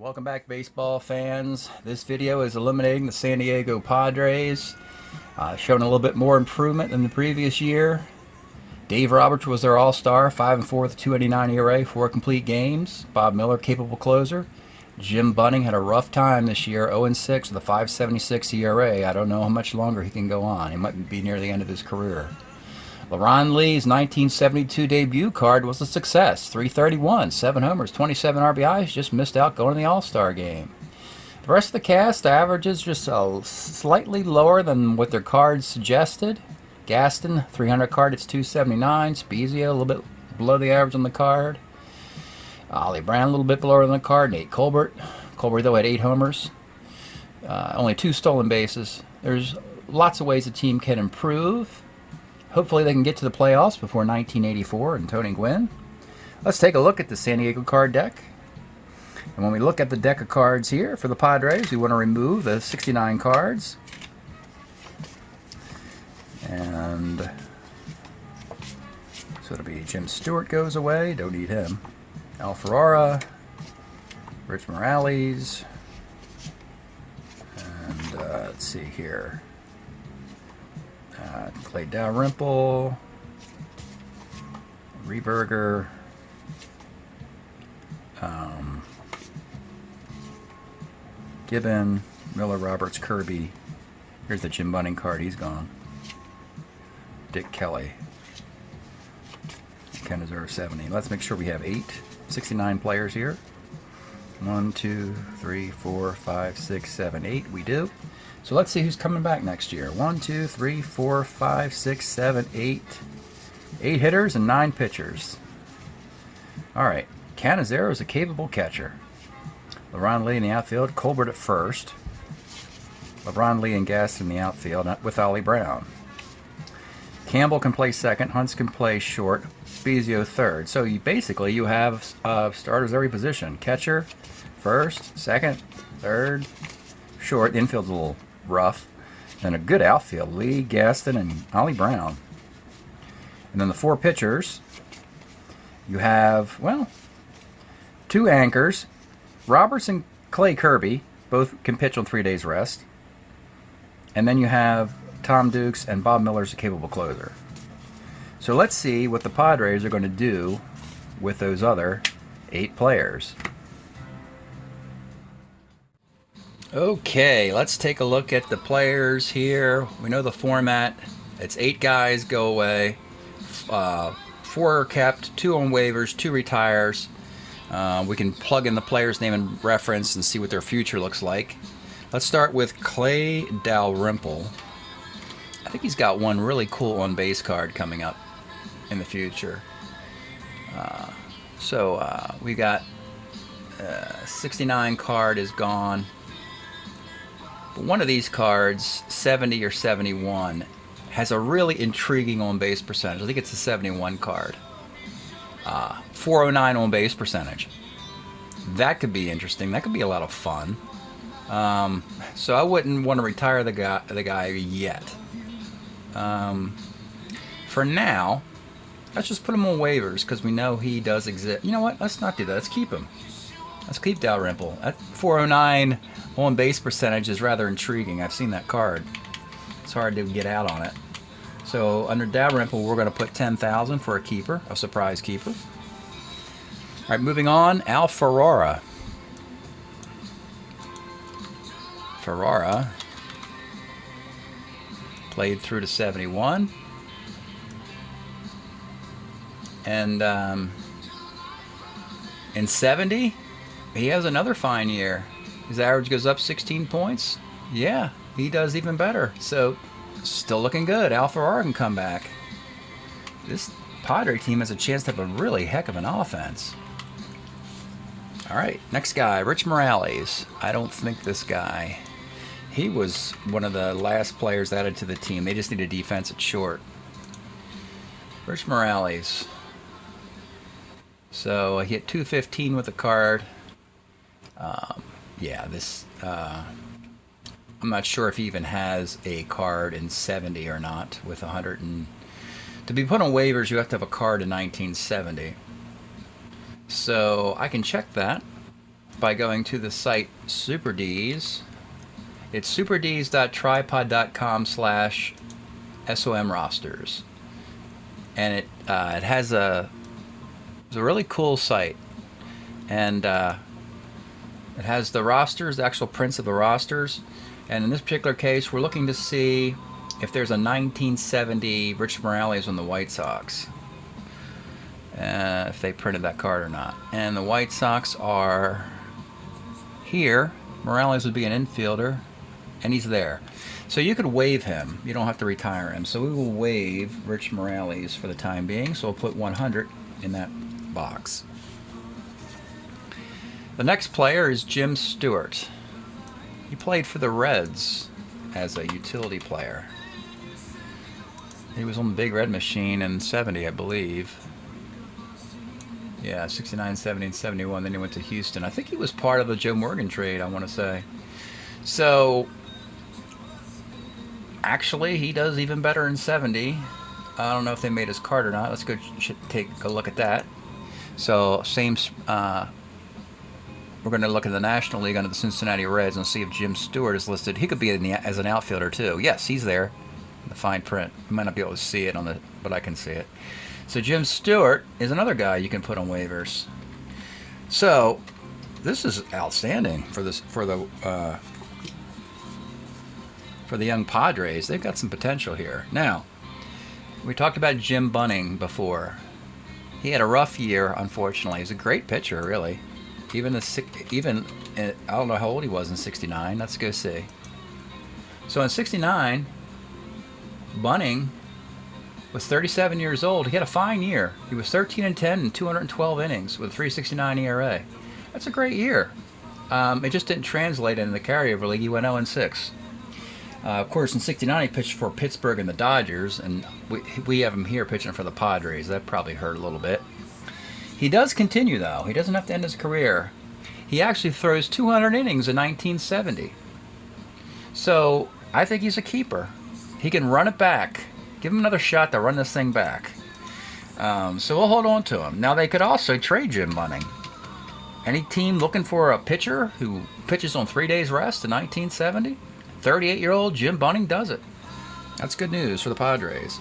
Welcome back, baseball fans. This video is eliminating the San Diego Padres, showing a little bit more improvement than the previous year. Dave Roberts was their all-star, 5-4 with a 2.89 ERA, 4 complete games. Bob Miller, capable closer. Jim Bunning had a rough time this year, 0-6 with a 5.76 ERA. I don't know how much longer he can go on. He might be near the end of his career. LeRon Lee's 1972 debut card was a success. 331, 7 homers, 27 RBIs, just missed out going to the All-Star game. The rest of the cast averages just slightly lower than what their cards suggested. Gaston, 300 card, it's 279. Spezia, a little bit below the average on the card. Ollie Brown, a little bit below on the card. Nate Colbert. Colbert, though, had 8 homers. Only 2 stolen bases. There's lots of ways the team can improve. Hopefully they can get to the playoffs before 1984 and Tony Gwynn. Let's take a look at the San Diego card deck. And when we look at the deck of cards here for the Padres, we want to remove the 69 cards. And so it'll be Jim Stewart goes away. Don't need him. Al Ferrara, Rich Morales, and let's see here. Clay Dalrymple, Reberger, Gibbon, Miller, Roberts, Kirby. Here's the Jim Bunning card. He's gone. Dick Kelly. Ken deserve 70. Let's make sure we have 69 players here. 1, 2, 3, 4, 5, 6, 7, 8. We do. So let's see who's coming back next year. 1, 2, 3, 4, 5, 6, 7, 8. 8 hitters and 9 pitchers. All right. Canizero is a capable catcher. LeRon Lee in the outfield. Colbert at first. LeBron Lee and Gaston in the outfield with Ollie Brown. Campbell can play second. Hunts can play short. Spezio third. So you have starters every position. Catcher, first, second, third, short. The infield's a little rough. And a good outfield. Lee, Gaston, and Ollie Brown. And then the 4 pitchers. You have, well, 2 anchors. Roberts and Clay Kirby. Both can pitch on 3 days rest. And then you have Tom Dukes and Bob Miller's a capable closer. So let's see what the Padres are going to do with those other 8 players. Okay, let's take a look at the players here. We know the format. It's 8 guys go away. 4 are kept, 2 on waivers, 2 retires. We can plug in the player's name and reference and see what their future looks like. Let's start with Clay Dalrymple. I think he's got one really cool on-base card coming up in the future. We got 69 card is gone. But one of these cards, 70 or 71, has a really intriguing on-base percentage. I think it's the 71 card. 409 on-base percentage. That could be interesting. That could be a lot of fun. So I wouldn't want to retire the guy yet. For now, let's just put him on waivers because we know he does exist. You know what? Let's not do that. Let's keep him. Let's keep Dalrymple. That 409 on base percentage is rather intriguing. I've seen that card. It's hard to get out on it. So under Dalrymple, we're going to put 10,000 for a keeper, a surprise keeper. All right, moving on. Al Ferrara. Ferrara played through to 71. And in 70, he has another fine year. His average goes up 16 points. Yeah, he does even better. So, still looking good. Al Ferrara can come back. This Padre team has a chance to have a really heck of an offense. All right, next guy, Rich Morales. I don't think this guy... He was one of the last players added to the team. They just need a defense at short. Rich Morales. So he hit 215 with the card. Yeah, this... I'm not sure if he even has a card in 70 or not with 100 and... To be put on waivers, you have to have a card in 1970. So I can check that. by going to the site SuperDees. It's superdees.tripod.com/SOM rosters. And it has it's a really cool site. And it has the rosters, the actual prints of the rosters. And in this particular case, we're looking to see if there's a 1970 Rich Morales on the White Sox. If they printed that card or not. And the White Sox are here. Morales would be an infielder, and he's there. So you could waive him. You don't have to retire him. So we will waive Rich Morales for the time being. So we'll put 100 in that box. The next player is Jim Stewart. He played for the Reds as a utility player. He was on the Big Red Machine in 70, I believe. Yeah, 69, 70, and 71. Then he went to Houston. I think he was part of the Joe Morgan trade, I want to say. So, actually, he does even better in 70. I don't know if they made his card or not. Let's go take a look at that. So, same. We're going to look at the National League under the Cincinnati Reds and see if Jim Stewart is listed. He could be as an outfielder, too. Yes, he's there. The fine print. You might not be able to see it but I can see it. So Jim Stewart is another guy you can put on waivers. So this is outstanding for the young Padres. They've got some potential here. Now, we talked about Jim Bunning before. He had a rough year, unfortunately. He's a great pitcher, really. I don't know how old he was in '69. Let's go see. So in '69, Bunning was 37 years old. He had a fine year. He was 13-10 in 212 innings with a 3.69 ERA. That's a great year. It just didn't translate into the carryover league. He went 0-6. Of course, in '69 he pitched for Pittsburgh and the Dodgers, and we have him here pitching for the Padres. That probably hurt a little bit. He does continue, though. He doesn't have to end his career. He actually throws 200 innings in 1970. So I think he's a keeper. He can run it back. Give him another shot to run this thing back. So we'll hold on to him. Now, they could also trade Jim Bunning. Any team looking for a pitcher who pitches on 3 days rest in 1970? 38-year-old Jim Bunning does it. That's good news for the Padres.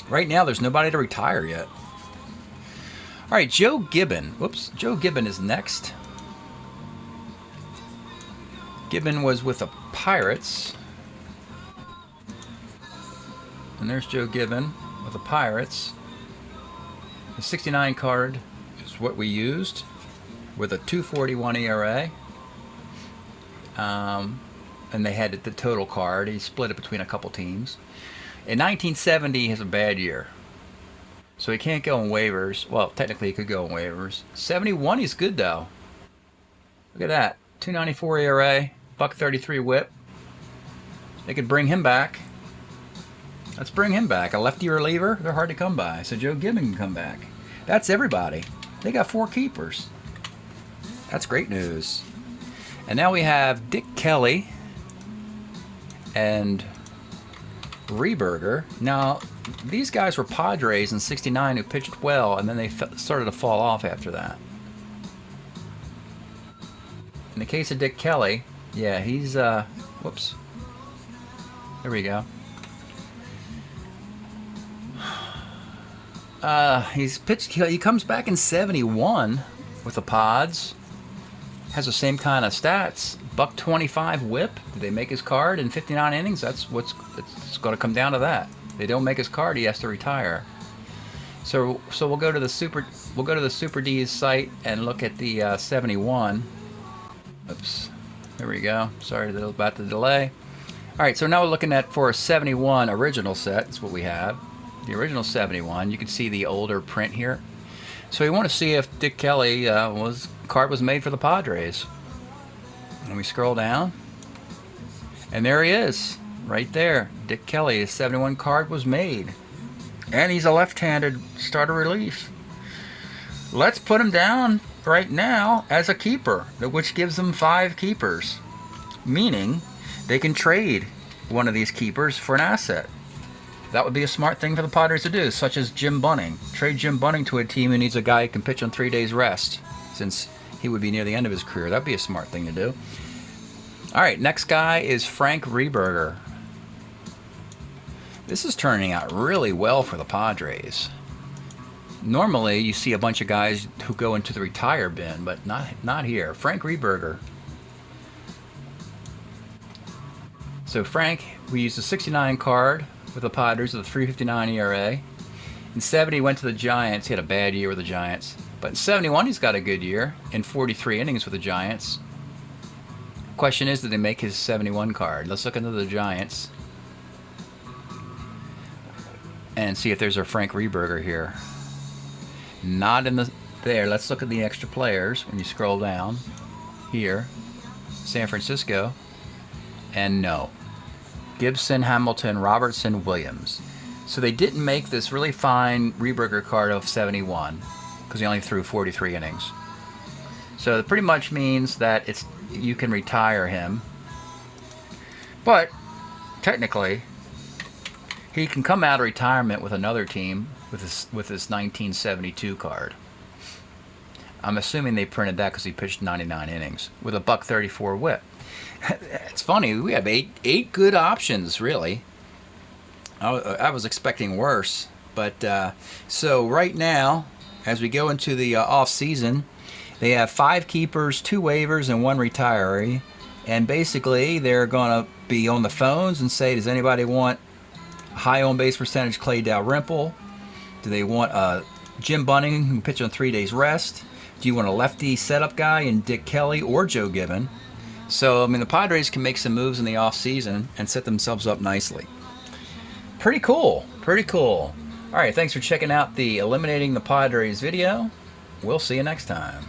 Right now, there's nobody to retire yet. All right, Joe Gibbon. Whoops, Joe Gibbon is next. Gibbon was with the Pirates. And there's Joe Gibbon with the Pirates. The 69 card is what we used with a 2.41 ERA. And they had the total card. He split it between a couple teams. In 1970, he has a bad year. So he can't go on waivers. Well, technically he could go on waivers. 71, he's good though. Look at that. 2.94 ERA, $1.33 whip. They could bring him back. Let's bring him back. A lefty reliever, they're hard to come by. So Joe Gibbon can come back. That's everybody. They got 4 keepers. That's great news. And now we have Dick Kelly and Rehberger. Now, these guys were Padres in '69 who pitched well, and then they started to fall off after that. In the case of Dick Kelly, yeah, he's, whoops. There we go. He's pitched. He comes back in '71 with the Pods. Has the same kind of stats. $1.25 whip. Did they make his card in 59 innings? That's what's. It's going to come down to that. They don't make his card, he has to retire. So we'll go to the SuperDees site and look at the 71. Oops. There we go. Sorry about the delay. All right. So now we're looking at for a 71 original set. That's what we have. The original 71. You can see the older print here. So we want to see if Dick Kelly card was made for the Padres. And we scroll down, and there he is, right there. Dick Kelly, his 71 card was made, and he's a left-handed starter relief. Let's put him down right now as a keeper, which gives them 5 keepers, meaning they can trade one of these keepers for an asset. That would be a smart thing for the Padres to do, such as Jim Bunning. Trade Jim Bunning to a team who needs a guy who can pitch on 3 days rest, since he would be near the end of his career. That'd be a smart thing to do. All right, next guy is Frank Reberger. This is turning out really well for the Padres. Normally, you see a bunch of guys who go into the retire bin, but not here. Frank Reberger. So Frank, we used a 69 card with the Padres with a 3.59 ERA. In 70, he went to the Giants. He had a bad year with the Giants. But in 71, he's got a good year in 43 innings with the Giants. Question is, did they make his 71 card? Let's look into the Giants and see if there's a Frank Reberger here. Not in the there. Let's look at the extra players when you scroll down here. San Francisco. And no. Gibson, Hamilton, Robertson, Williams. So they didn't make this really fine Reberger card of 71 because he only threw 43 innings. So it pretty much means that you can retire him. But technically, he can come out of retirement with another team with his 1972 card. I'm assuming they printed that because he pitched 99 innings with a .134 whip. It's funny, we have eight good options, really. I was expecting worse. But so right now, as we go into the off season, they have 5 keepers, 2 waivers, and 1 retiree. And basically, they're going to be on the phones and say, does anybody want high on base percentage Clay Dalrymple? Do they want Jim Bunning, who can pitch on 3 days rest? Do you want a lefty setup guy in Dick Kelly or Joe Gibbon? So, I mean, the Padres can make some moves in the offseason and set themselves up nicely. Pretty cool. Pretty cool. All right, thanks for checking out the Eliminating the Padres video. We'll see you next time.